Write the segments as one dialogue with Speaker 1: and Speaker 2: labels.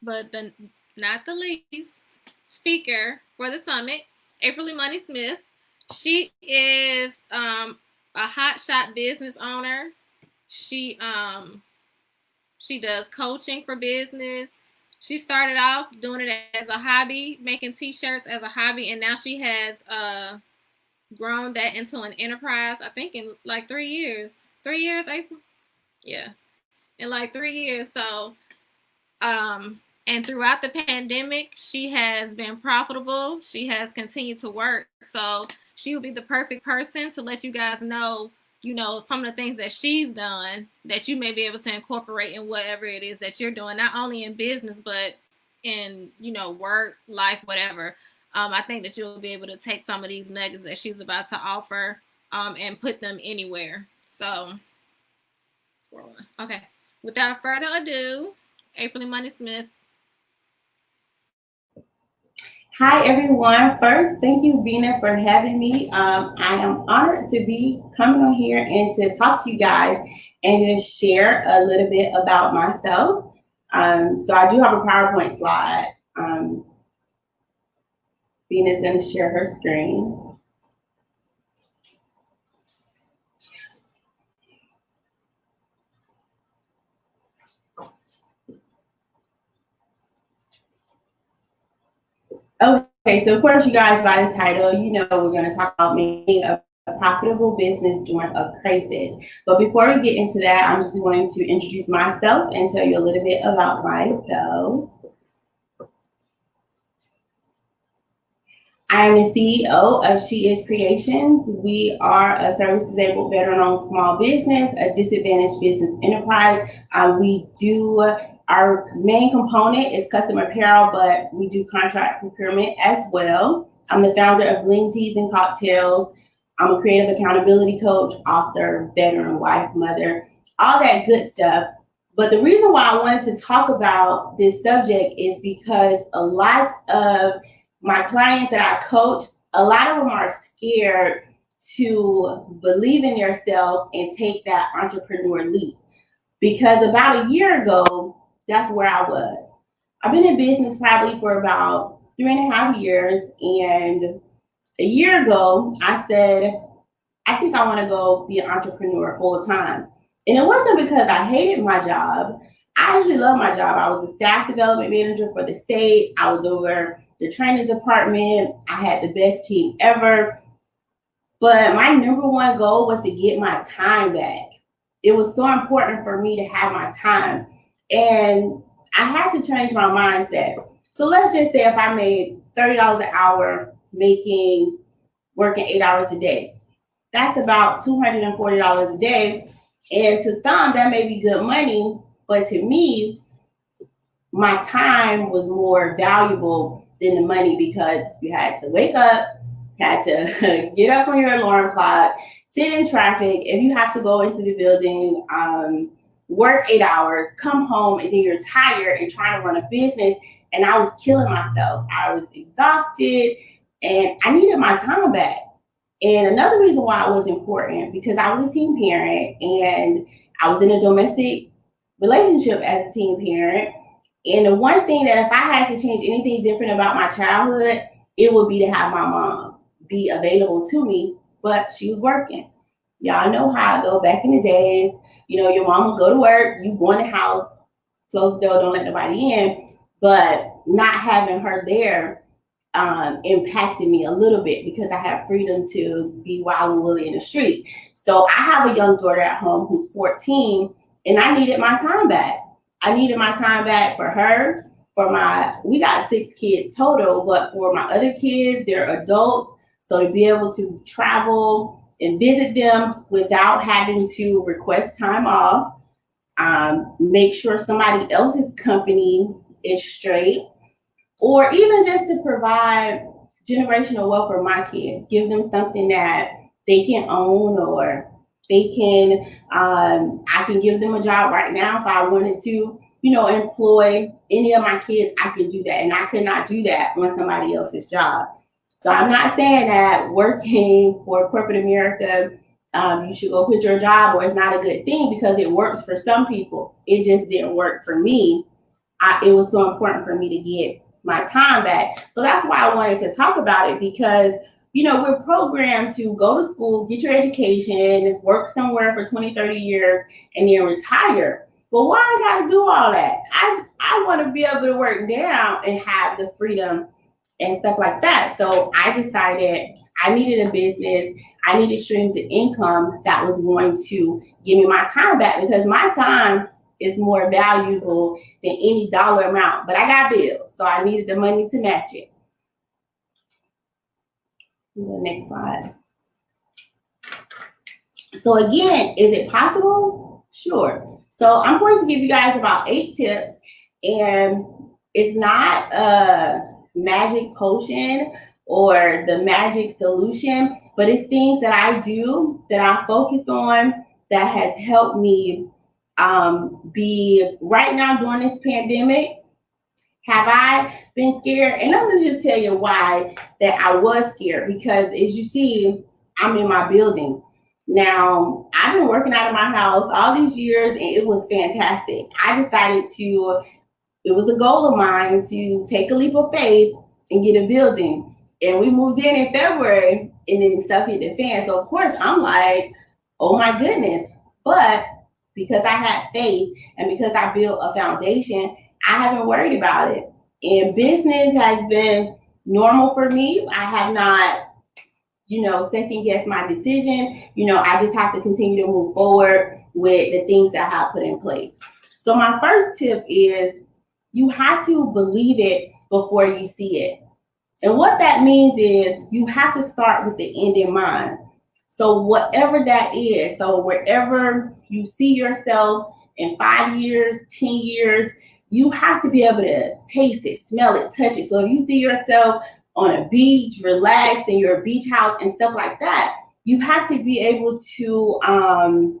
Speaker 1: but not the least speaker for the summit, April Imani Smith. She is a hotshot business owner. She does coaching for business. She started off doing it as a hobby, making T-shirts as a hobby, and now she has grown that into an enterprise. I think in like 3 years. 3 years, April. Yeah, in like 3 years. So, and throughout the pandemic, she has been profitable. She has continued to work. So she will be the perfect person to let you guys know, some of the things that she's done that you may be able to incorporate in whatever it is that you're doing, not only in business, but in, work, life, whatever. I think that you'll be able to take some of these nuggets that she's about to offer and put them anywhere. So, okay. Without further ado, April Imani Smith.
Speaker 2: Hi, everyone. First, thank you, Bina, for having me. I am honored to be coming on here and to talk to you guys and just share a little bit about myself. So I do have a PowerPoint slide. Bina's going to share her screen. Okay, so of course, you guys, by the title, we're going to talk about making a profitable business during a crisis. But before we get into that, I'm just going to introduce myself and tell you a little bit about myself. I am the CEO of S.H.E.R.O Creations. We are a service-disabled, veteran-owned small business, a disadvantaged business enterprise. Our main component is custom apparel, but we do contract procurement as well. I'm the founder of Bling Teas and Cocktails. I'm a creative accountability coach, author, veteran, wife, mother, all that good stuff. But the reason why I wanted to talk about this subject is because a lot of my clients that I coach, a lot of them are scared to believe in yourself and take that entrepreneur leap. Because about a year ago, that's where I was. I've been in business probably for about 3.5 years. And a year ago, I said, I think I want to go be an entrepreneur full time. And it wasn't because I hated my job. I actually love my job. I was a staff development manager for the state. I was over the training department. I had the best team ever. But my number one goal was to get my time back. It was so important for me to have my time. And I had to change my mindset. So let's just say if I made $30 an hour working 8 hours a day, that's about $240 a day. And to some, that may be good money. But to me, my time was more valuable than the money because you had to wake up, had to get up on your alarm clock, sit in traffic. If you have to go into the building, work 8 hours, come home, and then you're tired and trying to run a business. And I was killing myself. I was exhausted and I needed my time back. And another reason why it was important, because I was a teen parent and I was in a domestic relationship as a teen parent. And the one thing that if I had to change anything different about my childhood, it would be to have my mom be available to me, but she was working. Y'all know how I go back in the days. Your mom would go to work, you go in the house, close the door, don't let nobody in. But not having her there impacted me a little bit because I have freedom to be wild and woolly in the street. So I have a young daughter at home who's 14, and I needed my time back. I needed my time back for her, we got 6 kids total, but for my other kids, they're adults. So to be able to travel and visit them without having to request time off, make sure somebody else's company is straight, or even just to provide generational wealth for my kids, give them something that they can own, or they can, I can give them a job right now if I wanted to, employ any of my kids, I can do that. And I could not do that on somebody else's job. So I'm not saying that working for corporate America, you should go quit your job or it's not a good thing, because it works for some people. It just didn't work for me. it was so important for me to get my time back. So that's why I wanted to talk about it, because we're programmed to go to school, get your education, work somewhere for 20, 30 years, and then retire. But why I gotta do all that? I want to be able to work now and have the freedom and stuff like that. So I decided I needed a business. I needed streams of income that was going to give me my time back, because my time is more valuable than any dollar amount. But I got bills, so I needed the money to match it. The next slide. So again, is it possible? Sure. So I'm going to give you guys about 8 tips, and it's not a magic potion or the magic solution, but it's things that I do, that I focus on, that has helped me be right now during this pandemic. Have I been scared? And I'm going to just tell you why that I was scared, because as you see, I'm in my building. Now, I've been working out of my house all these years, and it was fantastic. I decided it was a goal of mine to take a leap of faith and get a building. And we moved in February, and then stuff hit the fan. So, of course, I'm like, oh my goodness. But because I had faith and because I built a foundation, I haven't worried about it. And business has been normal for me. I have not, second guessed my decision. I just have to continue to move forward with the things that I have put in place. So my first tip is you have to believe it before you see it. And what that means is you have to start with the end in mind. So whatever that is, so wherever you see yourself in 5 years, 10 years, you have to be able to taste it, smell it, touch it. So if you see yourself on a beach, relaxed in your beach house and stuff like that, you have to be able to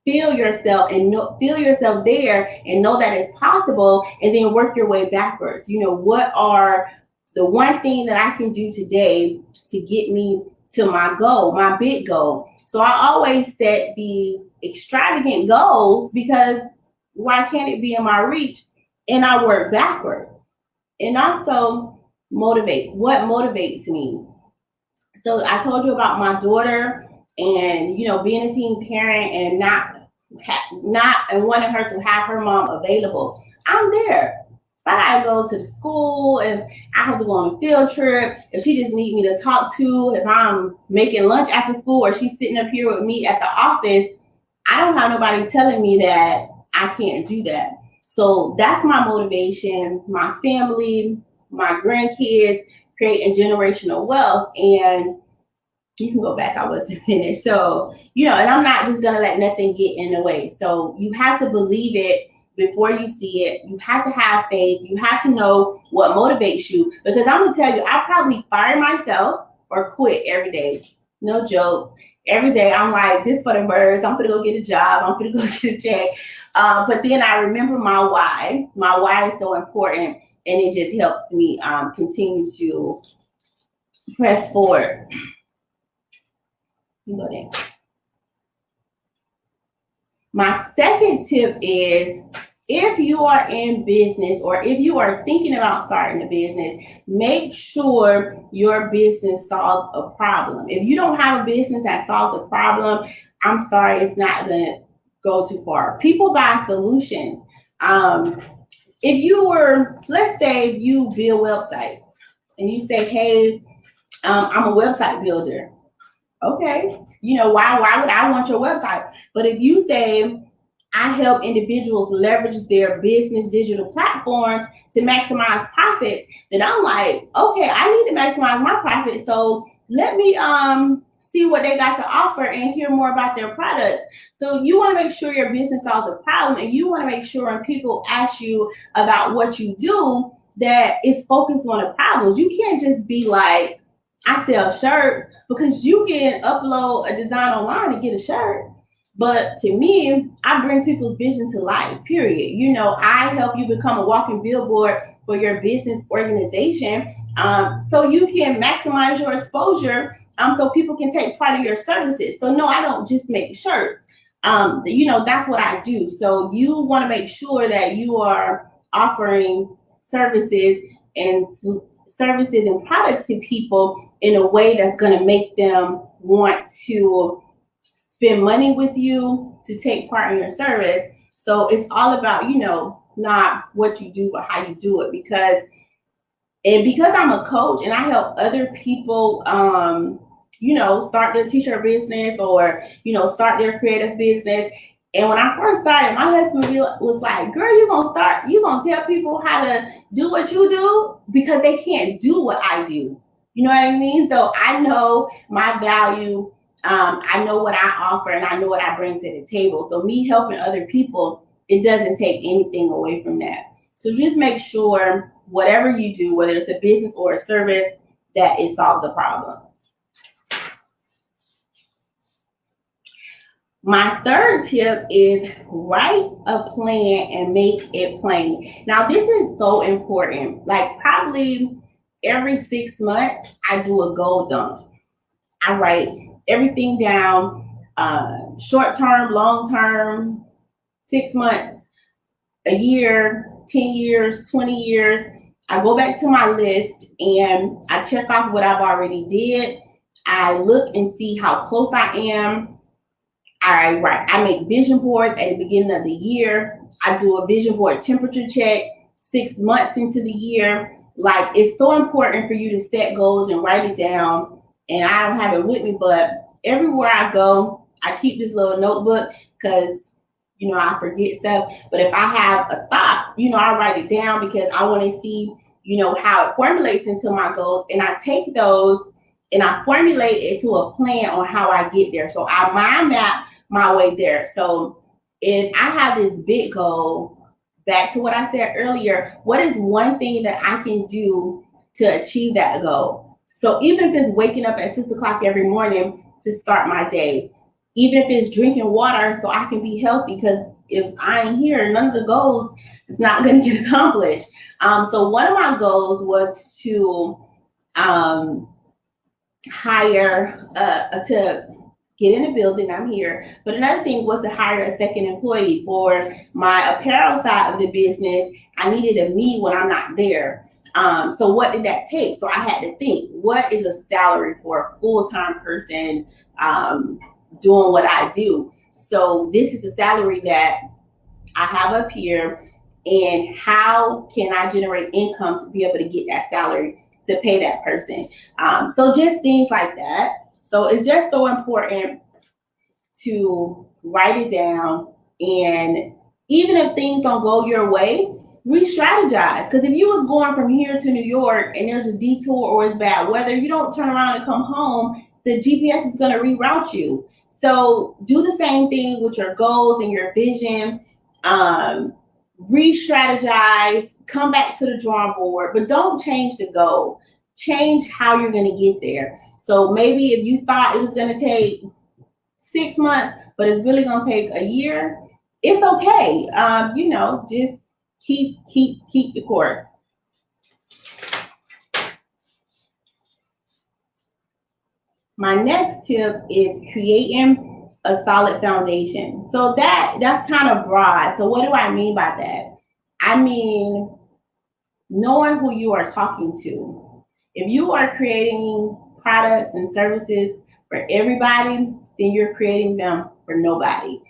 Speaker 2: feel yourself and feel yourself there and know that it's possible, and then work your way backwards. What are the one thing that I can do today to get me to my goal, my big goal? So I always set these extravagant goals, because why can't it be in my reach? And I work backwards. And also motivate. What motivates me? So I told you about my daughter, and being a teen parent and not wanting her to have her mom available. I'm there. If I gotta go to the school, if I have to go on a field trip, if she just needs me to talk to, if I'm making lunch after school, or she's sitting up here with me at the office, I don't have nobody telling me that I can't do that. So that's my motivation, my family, my grandkids, creating generational wealth. And you can go back, I wasn't finished. So, and I'm not just gonna let nothing get in the way. So you have to believe it before you see it. You have to have faith. You have to know what motivates you. Because I'm gonna tell you, I probably fire myself or quit every day. No joke. Every day I'm like, this for the birds. I'm gonna go get a job. I'm gonna go get a check. But then I remember my why. My why is so important, and it just helps me continue to press forward. You go there. My second tip is, if you are in business, or if you are thinking about starting a business, make sure your business solves a problem. If you don't have a business that solves a problem, I'm sorry, it's not going to go too far. People buy solutions. If you were, let's say you build websites and you say, hey, I'm a website builder. Okay, why would I want your website? But if you say, I help individuals leverage their business digital platform to maximize profit, then I'm like, okay, I need to maximize my profit. So let me see what they got to offer and hear more about their product. So you want to make sure your business solves a problem, and you want to make sure when people ask you about what you do, that it's focused on the problems. You can't just be like, I sell shirts, because you can upload a design online and get a shirt. But to me, I bring people's vision to life, period. I help you become a walking billboard for your business organization, so you can maximize your exposure, so people can take part of your services. So no, I don't just make shirts. That's what I do. So you want to make sure that you are offering services and products to people in a way that's going to make them want to spend money with you, to take part in your service. So it's all about, not what you do, but how you do it. Because I'm a coach and I help other people, start their t-shirt business or, start their creative business. And when I first started, my husband was like, girl, you're going to tell people how to do what you do because they can't do what I do. You know what I mean? So I know my value. I know what I offer and I know what I bring to the table. So me helping other people, it doesn't take anything away from that. So just make sure whatever you do, whether it's a business or a service, that it solves a problem. My third tip is write a plan and make it plain. Now, this is so important. Like probably every 6 months, I do a goal dump. I write everything down, short term, long term, 6 months, a year, 10 years, 20 years. I go back to my list and I check off what I've already did. I look and see how close I am. I make vision boards at the beginning of the year. I do a vision board temperature check 6 months into the year. Like, it's so important for you to set goals and write it down. And I don't have it with me, but everywhere I go, I keep this little notebook because, I forget stuff. But if I have a thought, I write it down because I want to see, how it formulates into my goals. And I take those and I formulate it to a plan on how I get there. So I mind map my way there. So if I have this big goal, back to what I said earlier, what is one thing that I can do to achieve that goal? So even if it's waking up at 6 o'clock every morning to start my day, even if it's drinking water so I can be healthy, because if I ain't here, none of the goals is not going to get accomplished. So one of my goals was to hire to get in a building. I'm here. But another thing was to hire a second employee for my apparel side of the business. I needed a me when I'm not there. So what did that take? So I had to think, what is a salary for a full-time person doing what I do? So this is a salary that I have up here, and how can I generate income to be able to get that salary to pay that person? So just things like that. So it's just so important to write it down. And even if things don't go your way, re-strategize. Because if you was going from here to New York and there's a detour or it's bad weather, you don't turn around and come home, the GPS is going to reroute you. So do the same thing with your goals and your vision. Re-strategize, come back to the drawing board, but don't change the goal. Change how you're going to get there. So maybe if you thought it was going to take 6 months, but it's really going to take a year, it's okay. Just keep the course. My next tip is creating a solid foundation. So that's kind of broad. So what do I mean by that? I mean, knowing who you are talking to. If you are creating products and services for everybody, then you're creating them for nobody.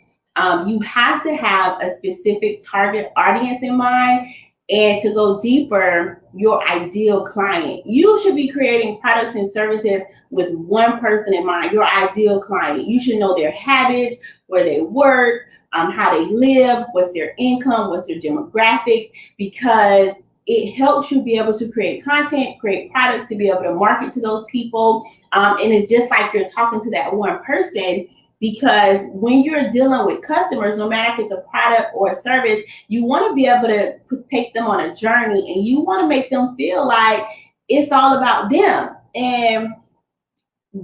Speaker 2: You have to have a specific target audience in mind, and to go deeper, your ideal client. You should be creating products and services with one person in mind, your ideal client. You should know their habits, where they work, how they live, what's their income, what's their demographics, because it helps you be able to create content, create products to be able to market to those people. And it's just like you're talking to that one person, because when you're dealing with customers, no matter if it's a product or a service, you want to be able to take them on a journey, and you want to make them feel like it's all about them. And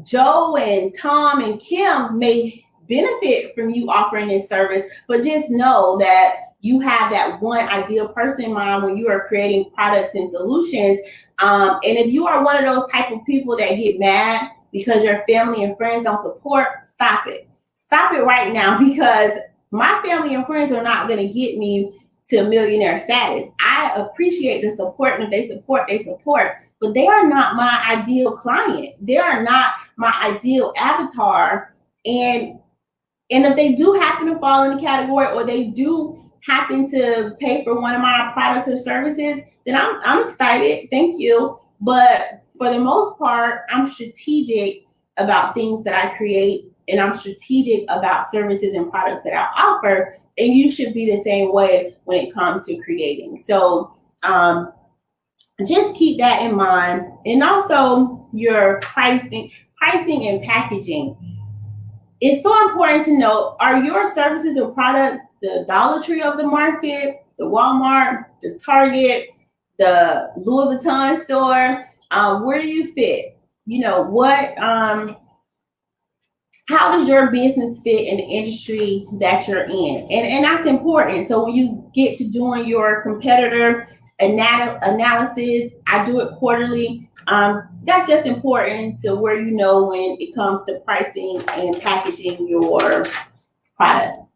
Speaker 2: Joe and Tom and Kim may benefit from you offering this service, but just know that you have that one ideal person in mind when you are creating products and solutions. And if you are one of those type of people that get mad because your family and friends don't support, stop it. Stop it right now, because my family and friends are not going to get me to millionaire status. I appreciate the support, and if they support, they support. But they are not my ideal client. They are not my ideal avatar. And if they do happen to fall in the category, or they do happen to pay for one of my products or services, then I'm excited. Thank you. But for the most part, I'm strategic about things that I create, and I'm strategic about services and products that I offer. And you should be the same way when it comes to creating. So just keep that in mind. And also your pricing and packaging. It's so important to know, are your services or products the Dollar Tree of the market, the Walmart, the Target, the Louis Vuitton store? Where do you fit? You know, what how does your business fit in the industry that you're in? And that's important. So when you get to doing your competitor analysis, I do it quarterly. That's just important to where you know when it comes to pricing and packaging your products.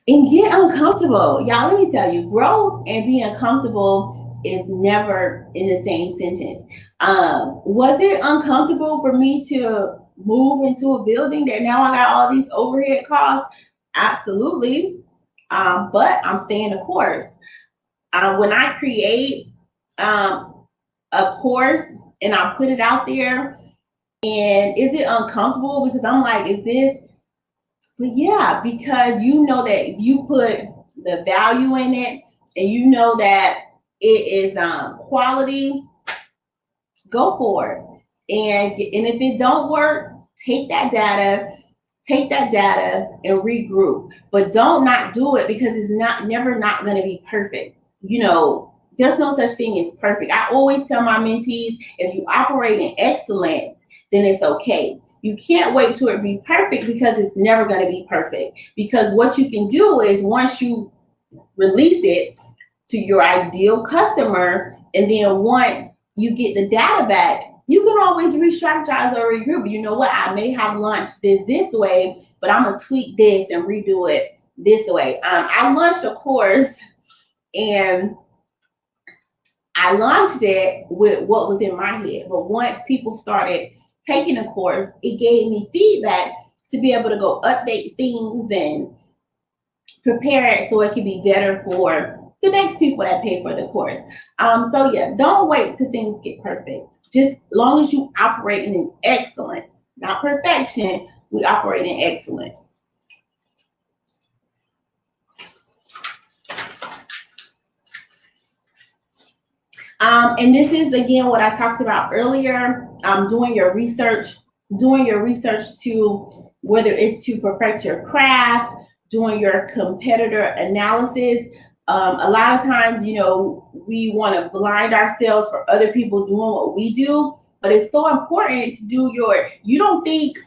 Speaker 2: And get uncomfortable. Y'all, let me tell you, growth and being uncomfortable is never in the same sentence. Was it uncomfortable for me to move into a building that now I got all these overhead costs? Absolutely. But I'm staying the course. When I create a course and I put it out there, and is it uncomfortable because I'm like, is this? But yeah, because you know that you put the value in it, and you know that it is quality, go for it. And if it don't work, take that data and regroup. But don't not do it because it's never not going to be perfect. You know, there's no such thing as perfect. I always tell my mentees, if you operate in excellence, then it's okay. You can't wait till it be perfect because it's never going to be perfect. Because what you can do is once you release it to your ideal customer, and then once you get the data back, you can always re-strategize or regroup. You know what? I may have launched this way, but I'm going to tweak this and redo it this way. I launched a course, and I launched it with what was in my head. But once people started taking the course, it gave me feedback to be able to go update things and prepare it so it can be better for the next people that pay for the course. So yeah, don't wait till things get perfect. Just as long as you operate in excellence, not perfection, we operate in excellence. And this is again what I talked about earlier. Doing your research to whether it's to perfect your craft, doing your competitor analysis. A lot of times, you know, we want to blind ourselves for other people doing what we do, but it's so important to do you don't think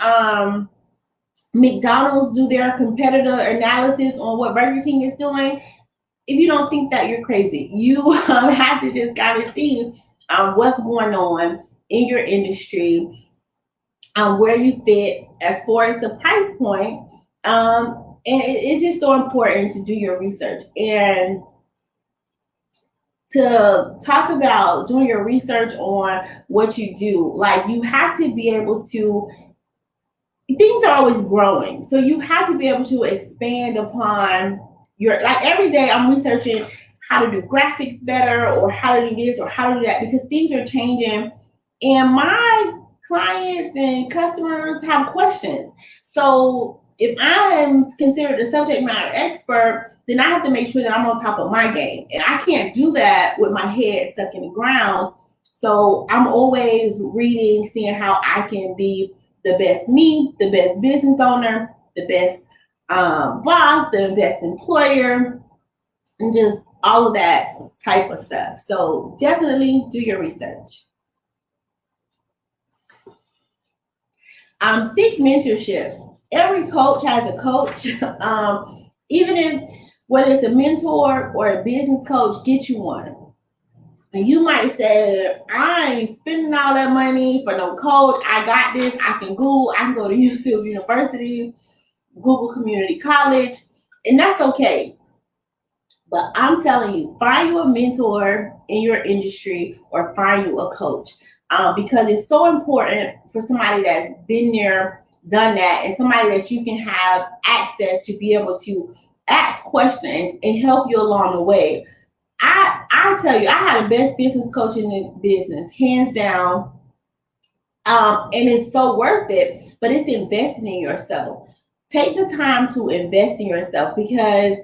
Speaker 2: McDonald's do their competitor analysis on what Burger King is doing? If you don't think that, you're crazy. You have to just gotta see what's going on in your industry, where you fit as far as the price point. And it's just so important to do your research. And to talk about doing your research on what you do, like you have to be able to, things are always growing. So you have to be able to expand upon like every day I'm researching how to do graphics better, or how to do this, or how to do that, because things are changing and my clients and customers have questions. So if I'm considered a subject matter expert, then I have to make sure that I'm on top of my game. And I can't do that with my head stuck in the ground. So I'm always reading, seeing how I can be the best me, the best business owner, the best boss, the best employer, and just all of that type of stuff. So definitely do your research. Seek mentorship. Every coach has a coach. Even if, whether it's a mentor or a business coach, get you one. And you might say, I ain't spending all that money for no coach. I got this. I can Google. I can go to YouTube University. Google Community College, and that's okay. But I'm telling you, find you a mentor in your industry or find you a coach, because it's so important for somebody that's been there, done that, and somebody that you can have access to be able to ask questions and help you along the way. I tell you, I had the best business coach in the business, hands down. And it's so worth it, but it's investing in yourself. Take the time to invest in yourself, because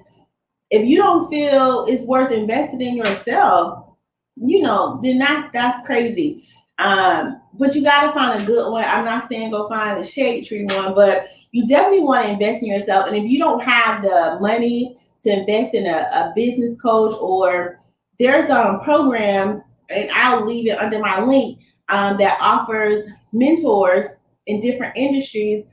Speaker 2: if you don't feel it's worth investing in yourself, then that's crazy. But you gotta find a good one. I'm not saying go find a shade tree one, but you definitely want to invest in yourself. And if you don't have the money to invest in a business coach, or there's programs, and I'll leave it under my link, that offers mentors in different industries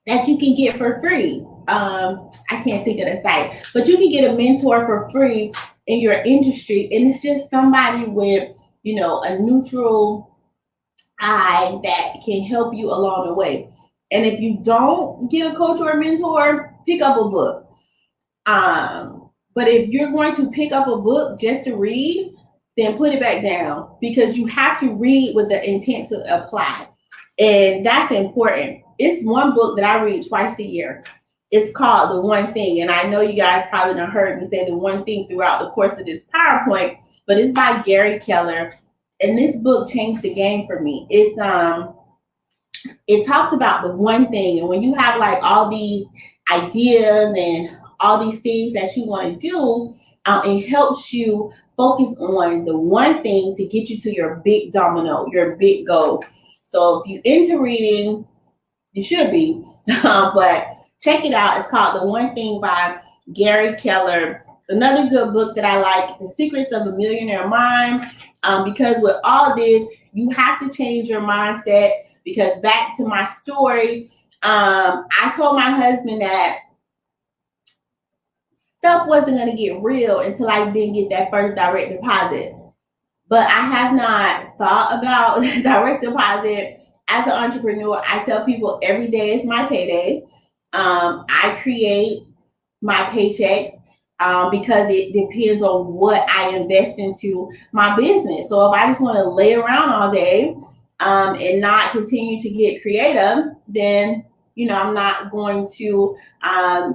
Speaker 2: that you can get for free. I can't think of the site, but you can get a mentor for free in your industry, and it's just somebody with a neutral eye that can help you along the way. And if you don't get a coach or a mentor, pick up a book. But if you're going to pick up a book just to read, then put it back down, because you have to read with the intent to apply. And that's important. It's one book that I read twice a year. It's called The One Thing. And I know you guys probably done heard me say The One Thing throughout the course of this PowerPoint, but it's by Gary Keller. And this book changed the game for me. It talks about the one thing. And when you have like all these ideas and all these things that you want to do, it helps you focus on the one thing to get you to your big domino, your big goal. So if you're into reading, you should be, but check it out. It's called The One Thing by Gary Keller. Another good book that I like, The Secrets of a Millionaire Mind, because with all this, you have to change your mindset. Because back to my story, I told my husband that stuff wasn't going to get real until I didn't get that first direct deposit. But I have not thought about direct deposit. As an entrepreneur, I tell people every day is my payday. I create my paychecks because it depends on what I invest into my business. So if I just want to lay around all day and not continue to get creative, then I'm not going to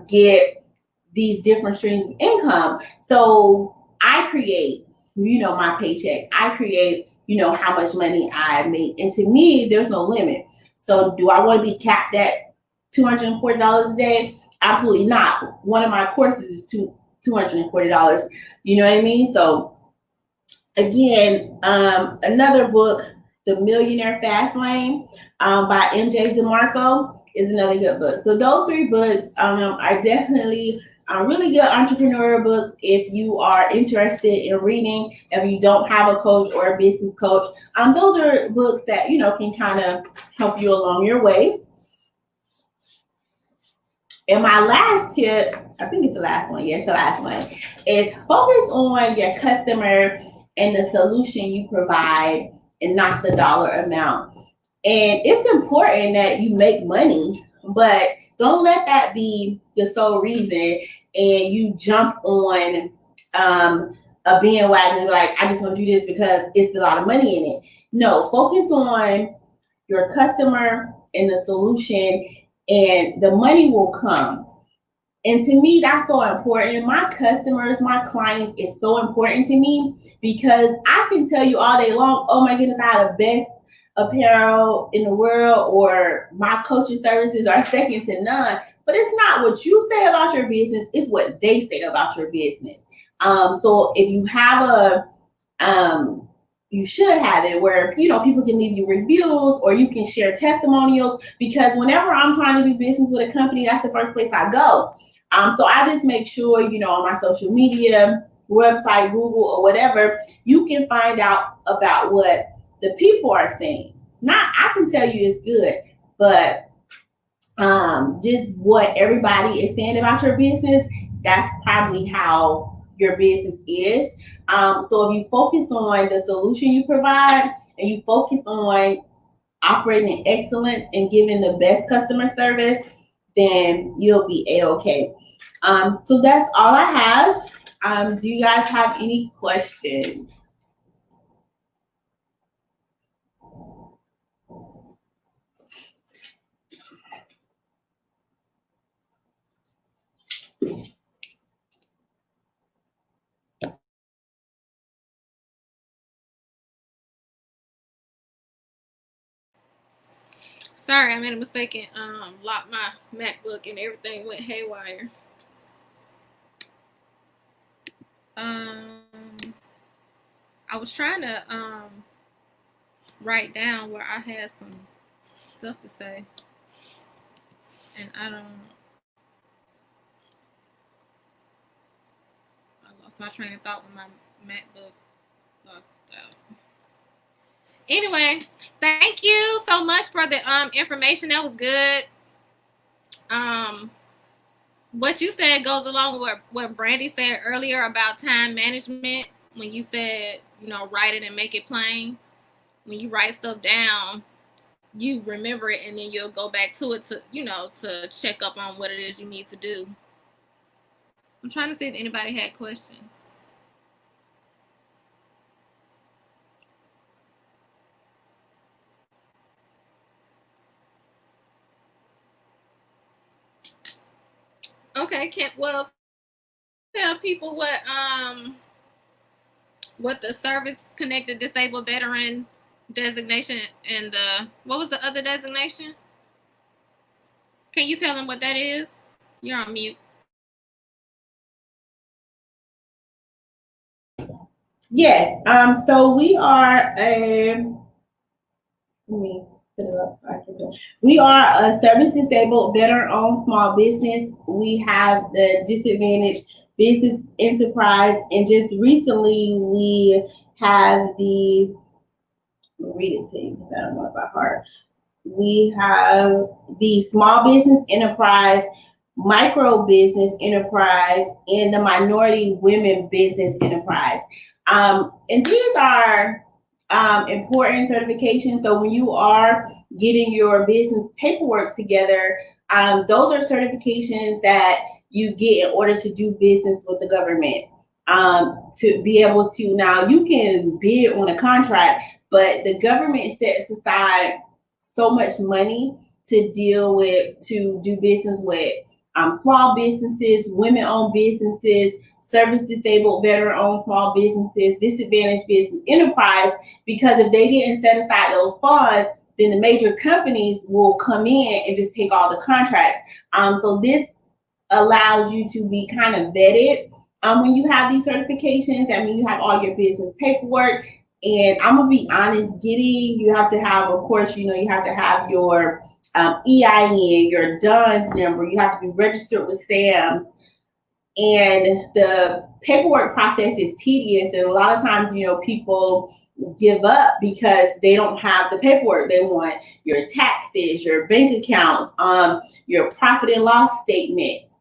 Speaker 2: get these different streams of income. So I create my paycheck. I create how much money I make. And to me, there's no limit. So do I want to be capped at $240 a day? Absolutely not. One of my courses is $240. You know what I mean? So again, another book, The Millionaire Fast Lane by MJ DeMarco is another good book. So those three books are definitely really good entrepreneurial books if you are interested in reading, if you don't have a coach or a business coach. Those are books that, can kind of help you along your way. And my last tip, I think it's the last one. Yes, the last one is focus on your customer and the solution you provide and not the dollar amount. And it's important that you make money, but don't let that be the sole reason and you jump on a bandwagon like, I just want to do this because it's a lot of money in it. No, focus on your customer and the solution, and the money will come. And to me, that's so important. My customers, my clients is so important to me, because I can tell you all day long, oh my goodness, I have the best apparel in the world, or my coaching services are second to none. But it's not what you say about your business, it's what they say about your business. So if you have you should have it where, people can leave you reviews, or you can share testimonials, because whenever I'm trying to do business with a company, that's the first place I go. So I just make sure, on my social media, website, Google, or whatever, you can find out about what the people are saying. Not, I can tell you it's good, but just what everybody is saying about your business, that's probably how your business is. So if you focus on the solution you provide, and you focus on operating in excellence and giving the best customer service, then you'll be A-okay. So that's all I have. Do you guys have any questions?
Speaker 1: Sorry, I made a mistake and locked my MacBook and everything went haywire. I was trying to write down where I had some stuff to say, and I lost my train of thought when my MacBook locked out. Anyway, thank you so much for the information. That was good. What you said goes along with what Brandy said earlier about time management. When you said, write it and make it plain. When you write stuff down, you remember it and then you'll go back to it to check up on what it is you need to do. I'm trying to see if anybody had questions. Okay, well, tell people what the service connected disabled veteran designation and what was the other designation? Can you tell them what that is? You're on mute.
Speaker 2: Yes. So we are let me put it up so I can do. We are a service disabled veteran-owned small business. We have the disadvantaged business enterprise, and just recently we have the, I'll read it to you because I don't know it by heart. We have the small business enterprise, micro business enterprise, and the minority women business enterprise. And these are important certifications. So when you are getting your business paperwork together, those are certifications that you get in order to do business with the government. To be able to, now you can bid on a contract, but the government sets aside so much money to do business with small businesses, women-owned businesses, service-disabled, veteran-owned small businesses, disadvantaged business enterprise, because if they didn't set aside those funds, then the major companies will come in and just take all the contracts. So this allows you to be kind of vetted when you have these certifications. That means you have all your business paperwork. And I'm gonna be honest, you have to have, of course, you have to have your EIN, your DUNS number. You have to be registered with SAMS. And the paperwork process is tedious. And a lot of times, people give up because they don't have the paperwork. They want your taxes, your bank accounts, your profit and loss statements.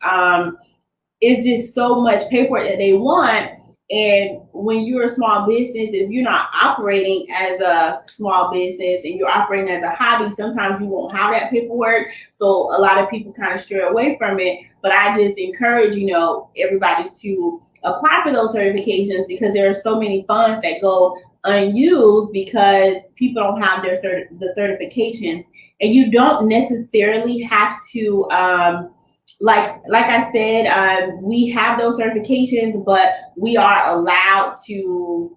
Speaker 2: It's just so much paperwork that they want. And when you're a small business, if you're not operating as a small business and you're operating as a hobby, sometimes you won't have that paperwork. So a lot of people kind of stray away from it. But I just encourage, everybody to apply for those certifications, because there are so many funds that go unused because people don't have the certifications. And you don't necessarily have to, like I said, we have those certifications, but we are allowed to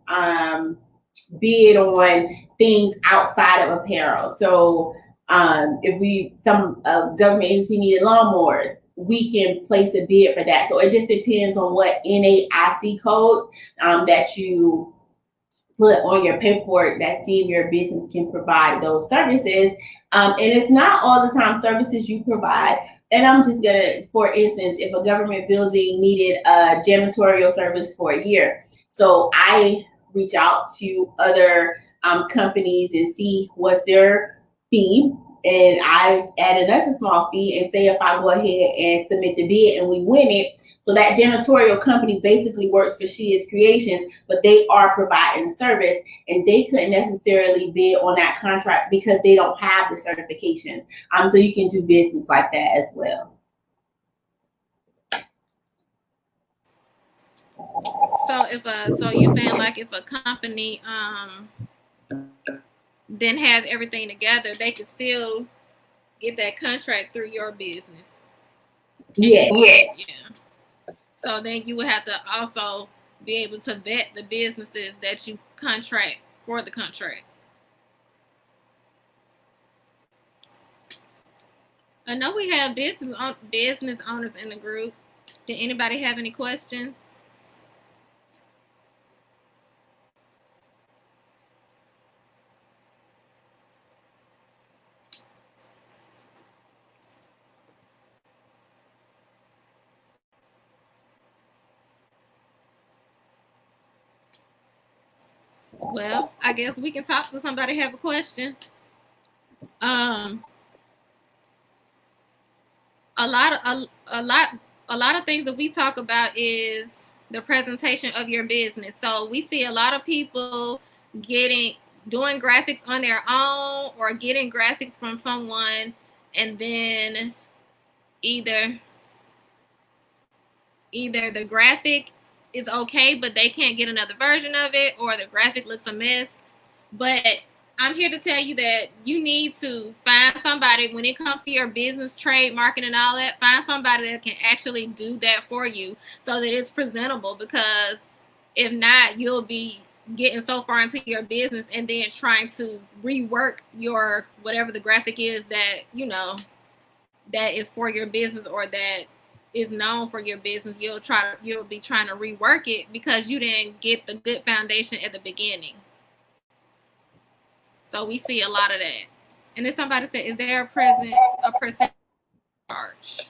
Speaker 2: bid on things outside of apparel. So if some government agency needed lawnmowers, we can place a bid for that. So it just depends on what NAIC codes that you put on your paperwork that see if your business can provide those services. And it's not all the time services you provide. And I'm just gonna, for instance, if a government building needed a janitorial service for a year, so I reach out to other companies and see what's their fee, and I add another small fee, and say if I go ahead and submit the bid and we win it, So that janitorial company basically works for S.H.E.R.O Creations, but they are providing the service, and they couldn't necessarily bid on that contract because they don't have the certifications. So you can do business like that as well.
Speaker 1: So you're saying like if a company didn't have everything together, they could still get that contract through your business.
Speaker 2: Yeah.
Speaker 1: So then you would have to also be able to vet the businesses that you contract for the contract. I know we have business owners in the group. Did anybody have any questions? Well, I guess we can talk to somebody have a question. A lot of things that we talk about is the presentation of your business. So we see a lot of people doing graphics on their own or getting graphics from someone, and then either the graphic is okay, but they can't get another version of it, or the graphic looks a mess. But I'm here to tell you that you need to find somebody when it comes to your business, trade, marketing, and all that. Find somebody that can actually do that for you so that it's presentable, because if not, you'll be getting so far into your business and then trying to rework your whatever the graphic is that that is for your business or that is known for your business. You'll be trying to rework it because you didn't get the good foundation at the beginning. So we see a lot of that. And then somebody said, is there a percentage charge?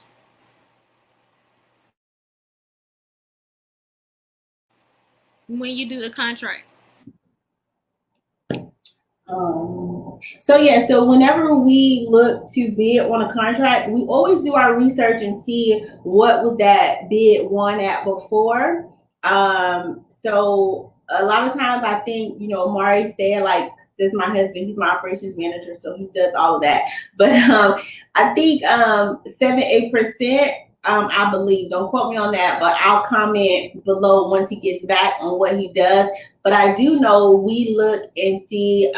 Speaker 1: When you do the contracts?
Speaker 2: So whenever we look to bid on a contract, we always do our research and see what was that bid won at before. So a lot of times I think, Mari said, like, this is my husband, he's my operations manager, so he does all of that. But I think 7-8%, I believe, don't quote me on that, but I'll comment below once he gets back on what he does. But I do know we look and see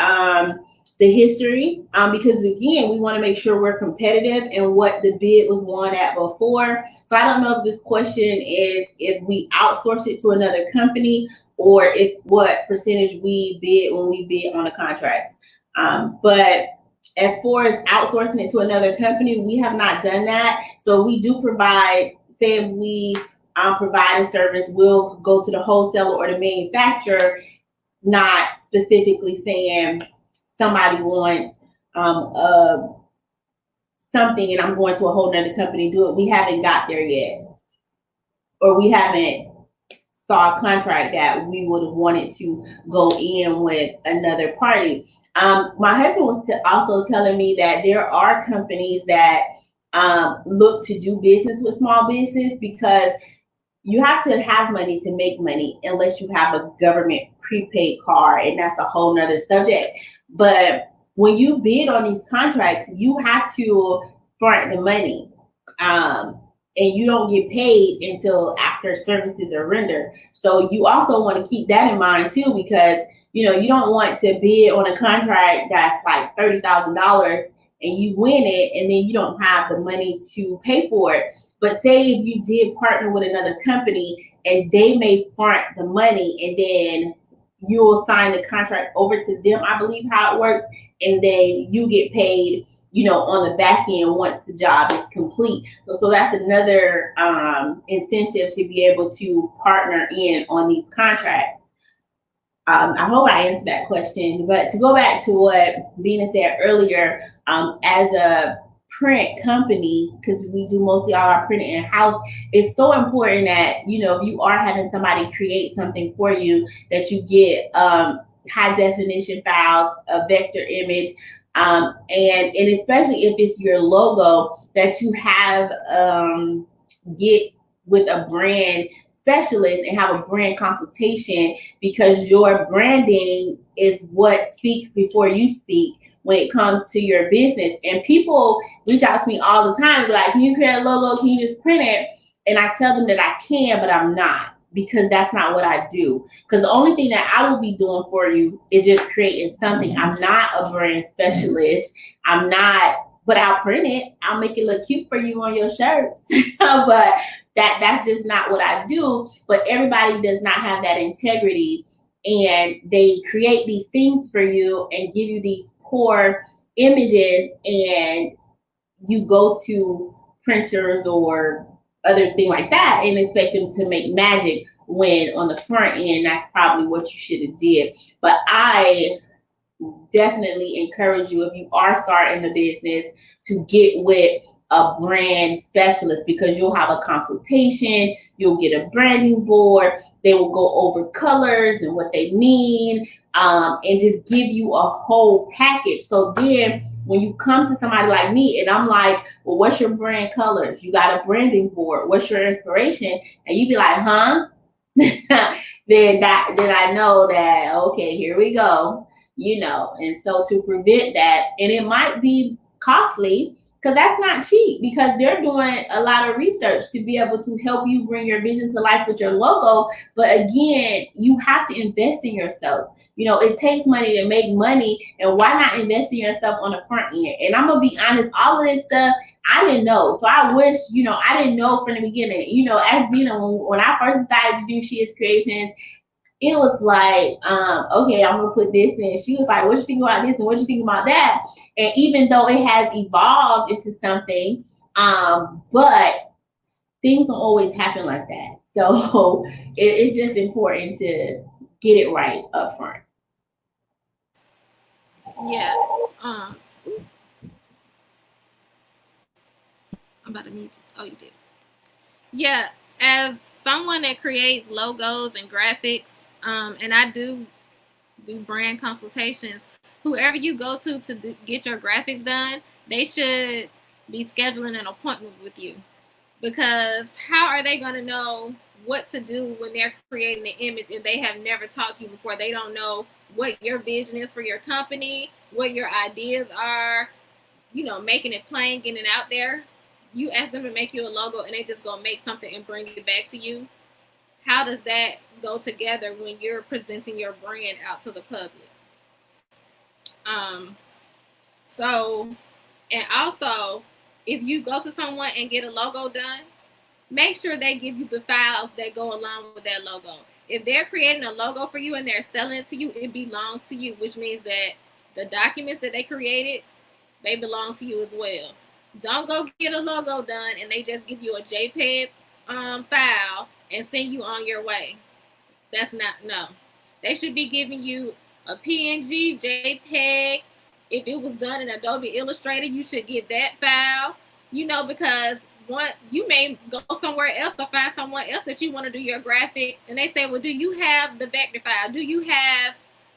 Speaker 2: the history, because again, we want to make sure we're competitive and what the bid was won at before. So I don't know if this question is if we outsource it to another company or if what percentage we bid when we bid on a contract. But as far as outsourcing it to another company, we have not done that. So we do provide, say if we provide a service, we'll go to the wholesaler or the manufacturer, not specifically saying somebody wants something and I'm going to a whole nother company to do it. We haven't got there yet. Or we haven't saw a contract that we would have wanted to go in with another party. My husband was also telling me that there are companies that look to do business with small business because you have to have money to make money unless you have a government prepaid card, and that's a whole nother subject. But when you bid on these contracts, you have to front the money. And you don't get paid until after services are rendered. So you also want to keep that in mind too, because you don't want to bid on a contract that's like $30,000 and you win it and then you don't have the money to pay for it. But say if you did partner with another company and they may front the money and then you'll sign the contract over to them, I believe how it works, and then you get paid on the back end once the job is complete. So that's another incentive to be able to partner in on these contracts. I hope I answered that question. But to go back to what Bina said earlier, as a print company, because we do mostly all our printing in-house, it's so important that, if you are having somebody create something for you, that you get high definition files, a vector image, and especially if it's your logo, that you have get with a brand specialist and have a brand consultation, because your branding is what speaks before you speak when it comes to your business. And people reach out to me all the time, be like, can you create a logo? Can you just print it? And I tell them that I can, but I'm not, because that's not what I do. Because the only thing that I will be doing for you is just creating something. I'm not a brand specialist. I'm not, but I'll print it. I'll make it look cute for you on your shirts. But that's just not what I do. But everybody does not have that integrity, and they create these things for you and give you these poor images, and you go to printers or other thing like that and expect them to make magic, when on the front end that's probably what you should have did. But I definitely encourage you, if you are starting the business, to get with a brand specialist, because you'll have a consultation, you'll get a branding board, they will go over colors and what they mean, and just give you a whole package. So then when you come to somebody like me and I'm like, well, what's your brand colors? You got a branding board, what's your inspiration? And you be like, huh? then I know that, okay, here we go. And so to prevent that, and it might be costly, because that's not cheap, because they're doing a lot of research to be able to help you bring your vision to life with your logo. But again, you have to invest in yourself. It takes money to make money, and why not invest in yourself on the front end? And I'm going to be honest, all of this stuff, I didn't know. So I wish, I didn't know from the beginning. As Dina, when I first decided to do S.H.E.R.O Creations, it was like, okay, I'm gonna put this in. She was like, what you think about this and what you think about that? And even though it has evolved into something, but things don't always happen like that. So it's just important to get it right up front.
Speaker 1: Yeah. I'm about to mute. Oh, you did. Yeah. As someone that creates logos and graphics, and I do brand consultations, whoever you go to get your graphics done, they should be scheduling an appointment with you, because how are they going to know what to do when they're creating an image if they have never talked to you before? They don't know what your vision is for your company, what your ideas are, making it plain, getting it out there. You ask them to make you a logo and they just go make something and bring it back to you. How does that go together when you're presenting your brand out to the public? So, and also, if you go to someone and get a logo done, make sure they give you the files that go along with that logo. If they're creating a logo for you and they're selling it to you, it belongs to you, which means that the documents that they created, they belong to you as well. Don't go get a logo done and they just give you a JPEG file and send you on your way. That's not, no. They should be giving you a PNG, JPEG. If it was done in Adobe Illustrator, you should get that file, because you may go somewhere else or find someone else that you want to do your graphics, and they say, well, do you have the vector file? Do you have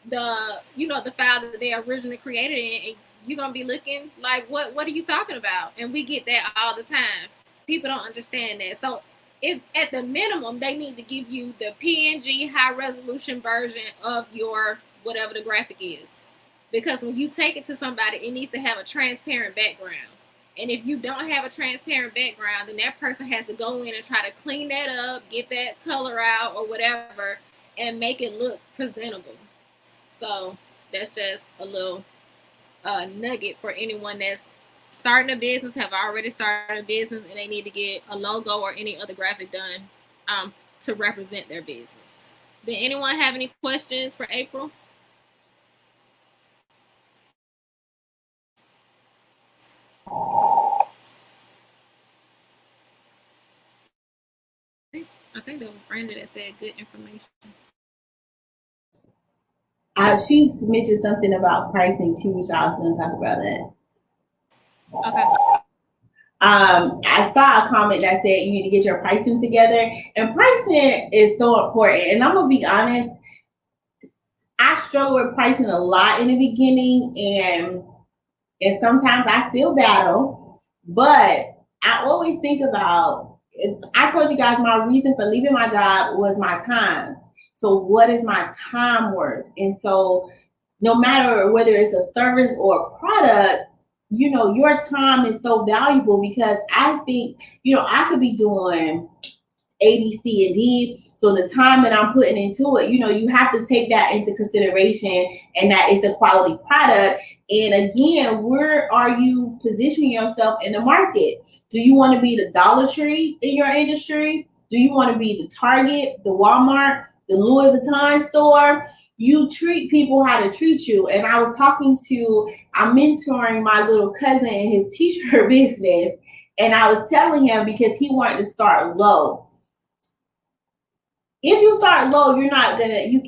Speaker 1: the, the file that they originally created in? And you're going to be looking like, what are you talking about? And we get that all the time. People don't understand that. So if at the minimum, they need to give you the PNG high resolution version of your whatever the graphic is. Because when you take it to somebody, it needs to have a transparent background. And if you don't have a transparent background, then that person has to go in and try to clean that up, get that color out or whatever, and make it look presentable. So that's just a little nugget for anyone that's starting a business, have already started a business, and they need to get a logo or any other graphic done to represent their business. Did anyone have any questions for April? I think that was Brandon that said good information.
Speaker 2: She mentioned something about pricing too, which I was going to talk about that.
Speaker 1: Okay.
Speaker 2: I saw a comment that said you need to get your pricing together, and pricing is so important. And I'm gonna be honest, I struggle with pricing a lot in the beginning, and sometimes I still battle, but I always think about I told you guys my reason for leaving my job was my time. So what is my time worth? And so no matter whether it's a service or a product, you know, your time is so valuable because I think, you know, I could be doing A, B, C, and D. So the time that I'm putting into it, you know, you have to take that into consideration, and that is the quality product. And again, where are you positioning yourself in the market? Do you want to be the Dollar Tree in your industry? Do you want to be the Target, the Walmart, the Louis Vuitton store? You treat people how to treat you. And I'm mentoring my little cousin in his t-shirt business. And I was telling him, because he wanted to start low. If you start low, you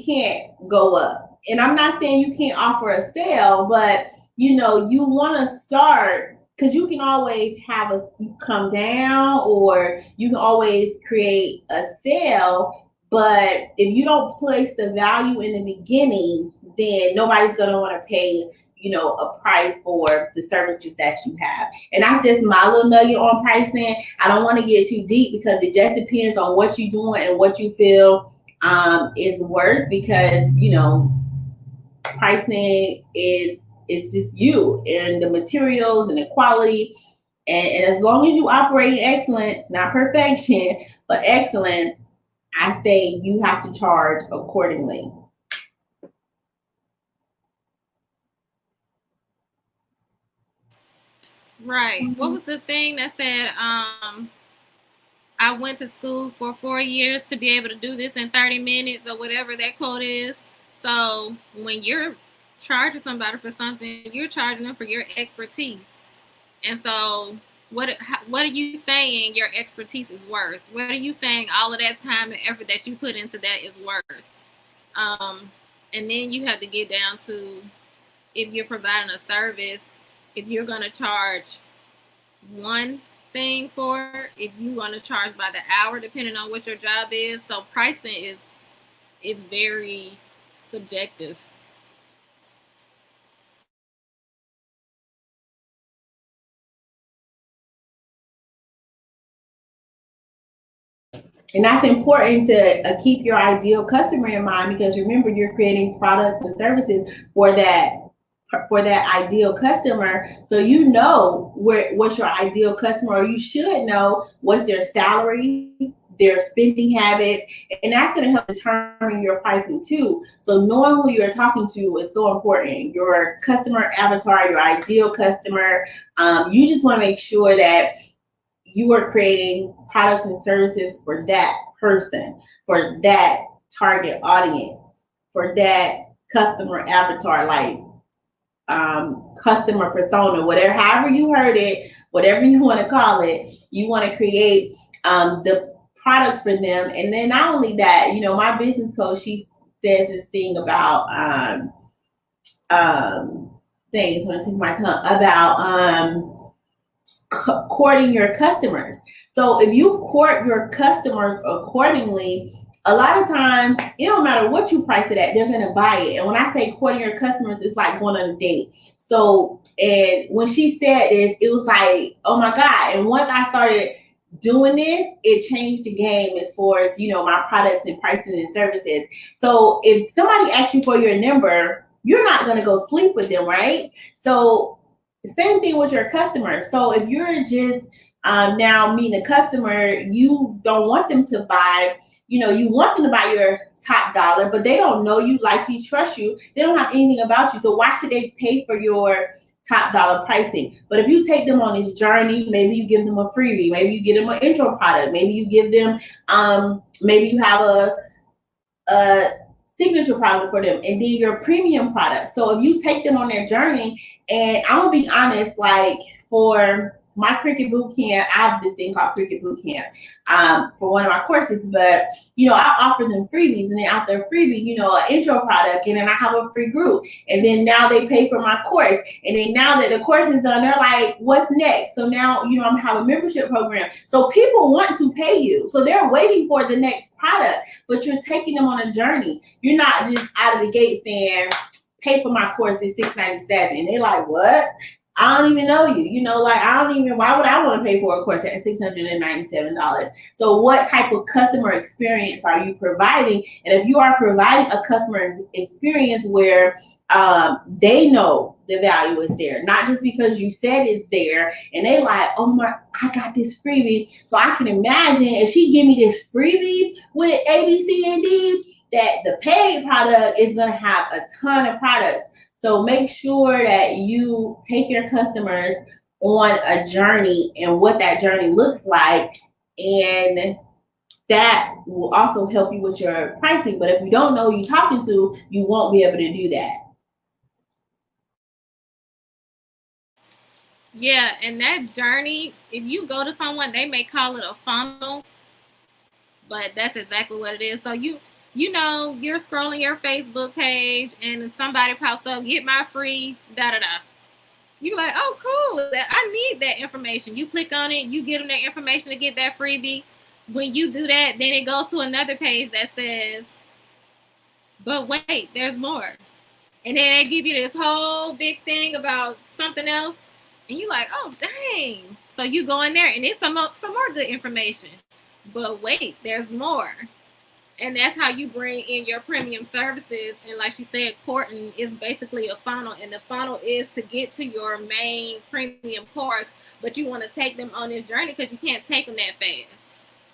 Speaker 2: can't go up. And I'm not saying you can't offer a sale, but you know, you want to start, because you can always you come down, or you can always create a sale. But if you don't place the value in the beginning, then nobody's going to want to pay, you know, a price for the services that you have. And that's just my little nugget on pricing. I don't want to get too deep because it just depends on what you're doing and what you feel is worth, because, you know, pricing is just you and the materials and the quality. And as long as you operate in excellence, not perfection, but excellence, I say you have to charge accordingly.
Speaker 1: Right. Mm-hmm. What was the thing that said, I went to school for 4 years to be able to do this in 30 minutes or whatever that quote is? So when you're charging somebody for something, you're charging them for your expertise. And so what are you saying your expertise is worth? What are you saying all of that time and effort that you put into that is worth? And then you have to get down to, if you're providing a service, if you're going to charge one thing for, if you want to charge by the hour, depending on what your job is. So pricing is very subjective.
Speaker 2: And that's important to keep your ideal customer in mind, because remember, you're creating products and services for that ideal customer. So you know what's your ideal customer, or you should know what's their salary, their spending habits, and that's going to help determine your pricing too. So knowing who you're talking to is so important. Your customer avatar, your ideal customer, you just want to make sure that you are creating products and services for that person, for that target audience, for that customer avatar, like customer persona, whatever, however you heard it, whatever you want to call it, you want to create the products for them. And then not only that, you know, my business coach, she says this thing about things, when I take my tongue, about courting your customers. So if you court your customers accordingly, a lot of times it don't matter what you price it at, they're gonna buy it. And when I say courting your customers, it's like going on a date. So, and when she said this, it was like, oh my God. And once I started doing this, it changed the game as far as, you know, my products and pricing and services. So if somebody asks you for your number, you're not gonna go sleep with them, right? So same thing with your customers. So if you're just now meeting a customer, you don't want them to buy, you know, you want them to buy your top dollar, but they don't know you, like you, trust you. They don't have anything about you. So why should they pay for your top dollar pricing? But if you take them on this journey, maybe you give them a freebie, maybe you give them an intro product, maybe you give them, maybe you have a signature product for them, and then your premium product. So if you take them on their journey, and I'm gonna be honest, like for my cricket boot camp, I have this thing called cricket boot camp for one of my courses, but you know, I offer them freebies, and then after a freebie, you know, an intro product, and then I have a free group, and then now they pay for my course, and then now that the course is done, they're like, what's next? So now, you know, I'm having a membership program. So people want to pay you, so they're waiting for the next product, but you're taking them on a journey. You're not just out of the gate saying, pay for my course is $697. And they're like, what? I don't even know you. You know, like why would I want to pay for a course at $697? So what type of customer experience are you providing? And if you are providing a customer experience where they know the value is there, not just because you said it's there and they like, oh my, I got this freebie. So I can imagine if she give me this freebie with A, B, C, and D, that the paid product is going to have a ton of products. So make sure that you take your customers on a journey and what that journey looks like. And that will also help you with your pricing. But if you don't know who you're talking to, you won't be able to do that.
Speaker 1: Yeah, and that journey, if you go to someone, they may call it a funnel, but that's exactly what it is. So you know, you're scrolling your Facebook page and somebody pops up, get my free da da da. You're like, oh, cool. I need that information. You click on it, you get them that information to get that freebie. When you do that, then it goes to another page that says, but wait, there's more. And then they give you this whole big thing about something else. And you're like, oh, dang. So you go in there and it's some more good information. But wait, there's more. And that's how you bring in your premium services. And like she said, courting is basically a funnel, and the funnel is to get to your main premium course, but you want to take them on this journey because you can't take them that fast.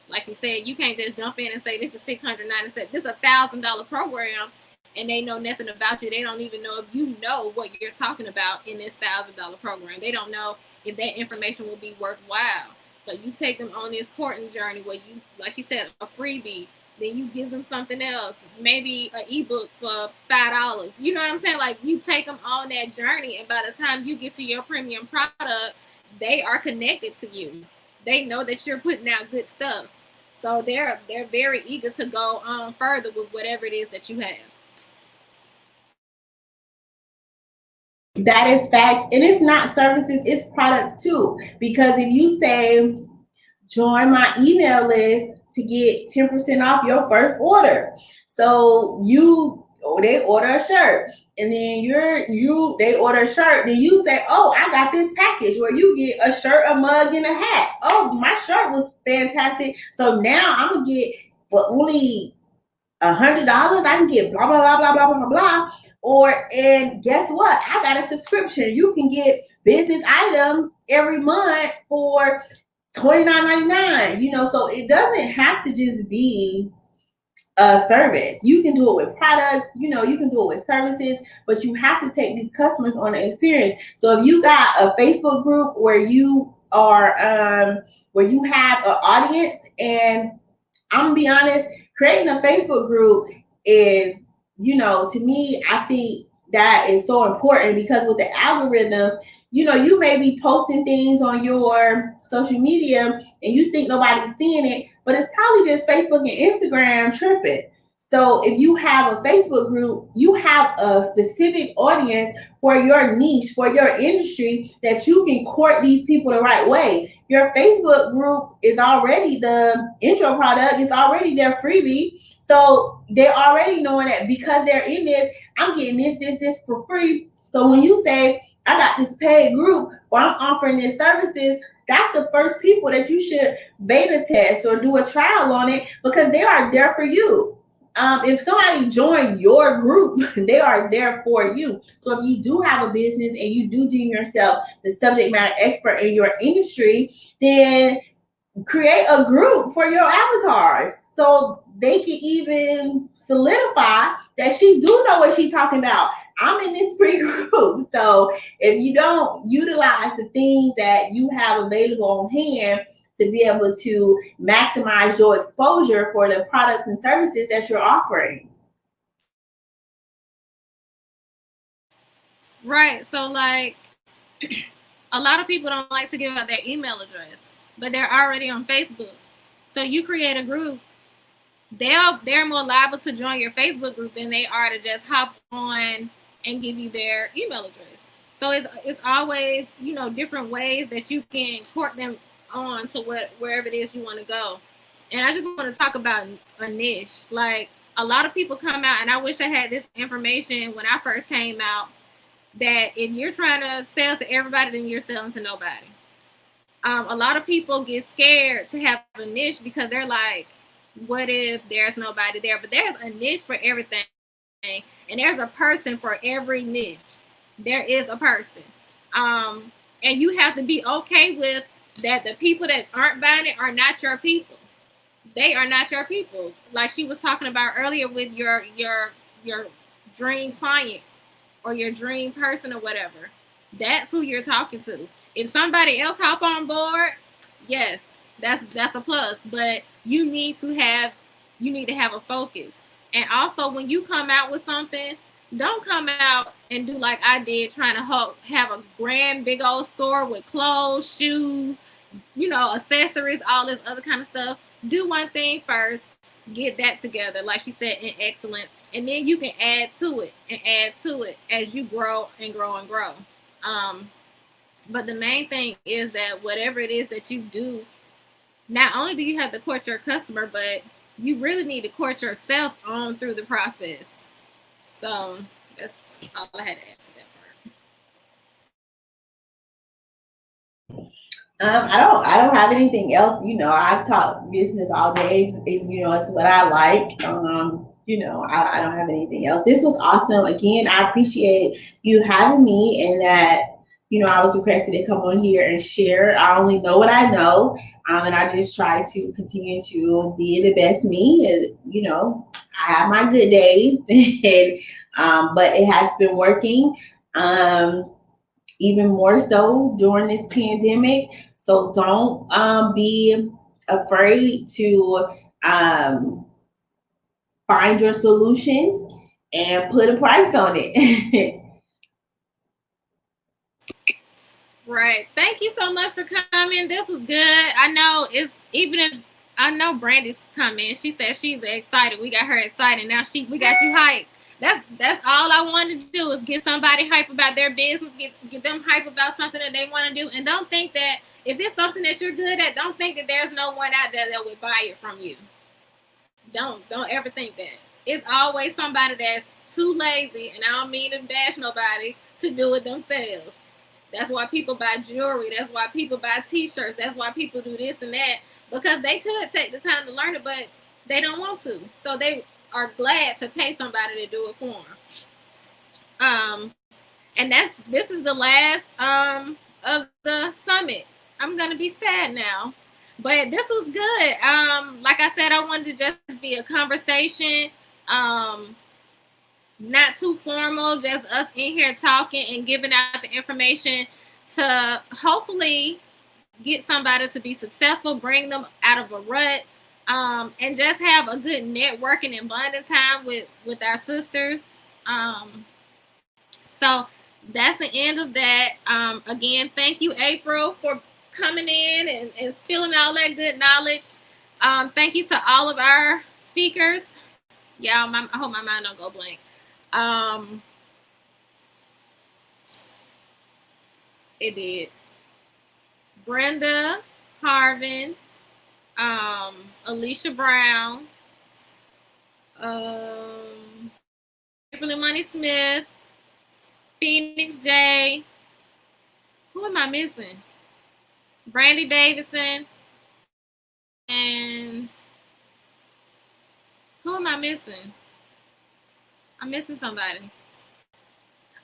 Speaker 1: Like she said, you can't just jump in and say this is $697. This is $1,000 program, and they know nothing about you. They don't even know if you know what you're talking about in this $1,000 program. They don't know if that information will be worthwhile. So you take them on this courting journey where you, like she said, a freebie. Then you give them something else, maybe an ebook for $5. You know what I'm saying? Like, you take them on that journey, and by the time you get to your premium product, they are connected to you. They know that you're putting out good stuff, so they're very eager to go on further with whatever it is that you have.
Speaker 2: That is facts, and it's not services; it's products too. Because if you say, join my email list to get 10% off your first order. So they order a shirt, and then they order a shirt, then you say, oh, I got this package where you get a shirt, a mug, and a hat. Oh, my shirt was fantastic. So now I'm gonna get for only $100, I can get blah blah blah blah blah blah blah. And guess what? I got a subscription. You can get business items every month for $29.99. You know, so it doesn't have to just be a service. You can do it with products, you know, you can do it with services, but you have to take these customers on an experience. So if you got a Facebook group where you are where you have an audience, and I'm gonna be honest, creating a Facebook group is, you know, to me, I think that is so important because with the algorithms, you know, you may be posting things on your social media and you think nobody's seeing it, but it's probably just Facebook and Instagram tripping. So if you have a Facebook group, you have a specific audience for your niche, for your industry, that you can court these people the right way. Your Facebook group is already the intro product, it's already their freebie. So they're already knowing that because they're in this, I'm getting this for free. So when you say, I got this paid group where I'm offering these services, that's the first people that you should beta test or do a trial on it, because they are there for you. If somebody joined your group, they are there for you. So if you do have a business and you do deem yourself the subject matter expert in your industry, then create a group for your avatars so they can even solidify that she do know what she's talking about. I'm in this free group. So if you don't utilize the things that you have available on hand to be able to maximize your exposure for the products and services that you're offering.
Speaker 1: Right. So, like, a lot of people don't like to give out their email address, but they're already on Facebook. So you create a group, they're more liable to join your Facebook group than they are to just hop on and give you their email address. So it's always, you know, different ways that you can court them on to wherever it is you want to go. And I just want to talk about a niche. Like, a lot of people come out, and I wish I had this information when I first came out. that if you're trying to sell to everybody, then you're selling to nobody. A lot of people get scared to have a niche because they're like, what if there's nobody there? But there's a niche for everything, and there's a person for every niche. There is a person. And you have to be okay with that. The people that aren't buying it are not your people. They are not your people. Like she was talking about earlier with your dream client or your dream person or whatever. That's who you're talking to. If somebody else hop on board, yes, that's a plus. But you need to have a focus. And also when you come out with something, don't come out and do like I did, trying to have a grand big old store with clothes, shoes, accessories, all this other kind of stuff. Do one thing first, get that together, like she said, in excellence, and then you can add to it as you grow and grow and grow. But the main thing is that whatever it is that you do, not only do you have to court your customer, but you really need to court yourself on through the process. So that's all I had to add to
Speaker 2: that part. I don't have anything else. I talk business all day. It's what I like. I don't have anything else. This was awesome. Again, I appreciate you having me, and that I was requested to come on here and share. I only know what I know, and I just try to continue to be the best me. And I have my good days, and but it has been working, even more so during this pandemic. So don't be afraid to find your solution and put a price on it.
Speaker 1: Right. Thank you so much for coming. This was good. I know Brandy's coming. She said she's excited. We got her excited. Now we got you hyped. That's all I wanted to do, is get somebody hype about their business, get them hype about something that they want to do. And don't think that if it's something that you're good at, don't think that there's no one out there that would buy it from you. Don't ever think that. It's always somebody that's too lazy, and I don't mean to bash nobody, to do it themselves. That's why people buy jewelry. That's why people buy t-shirts. That's why people do this and that, because they could take the time to learn it, but they don't want to. So they are glad to pay somebody to do it for them. And this is the last of the summit. I'm gonna be sad now, but this was good. Like I said, I wanted to just be a conversation. Not too formal, just us in here talking and giving out the information to hopefully get somebody to be successful, bring them out of a rut, and just have a good networking and bonding time with our sisters. So that's the end of that. Again, thank you, April, for coming in and spilling all that good knowledge. Thank you to all of our speakers. Yeah, I hope my mind don't go blank. It did. Brenda Harvin, Alicia Brown, April Imani Smith, Phoenix J. Who am I missing? Brandy Davidson, and who am I missing? I'm missing somebody.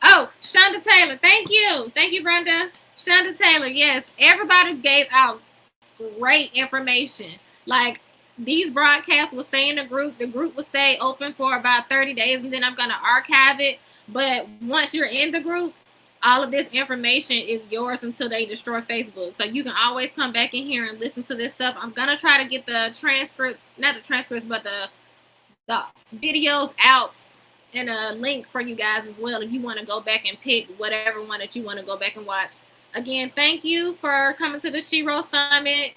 Speaker 1: Oh, Shonda Taylor. Thank you, Brenda. Shonda Taylor. Yes, everybody gave out great information. Like, these broadcasts will stay in the group. The group will stay open for about 30 days, and then I'm going to archive it. But once you're in the group, all of this information is yours until they destroy Facebook. So you can always come back in here and listen to this stuff. I'm going to try to get the transcripts, not the transcripts, but the videos out and a link for you guys as well if you want to go back and pick whatever one that you want to go back and watch. Again, thank you for coming to the S.H.E.R.O Summit.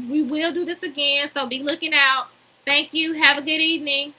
Speaker 1: We will do this again, so be looking out. Thank you. Have a good evening.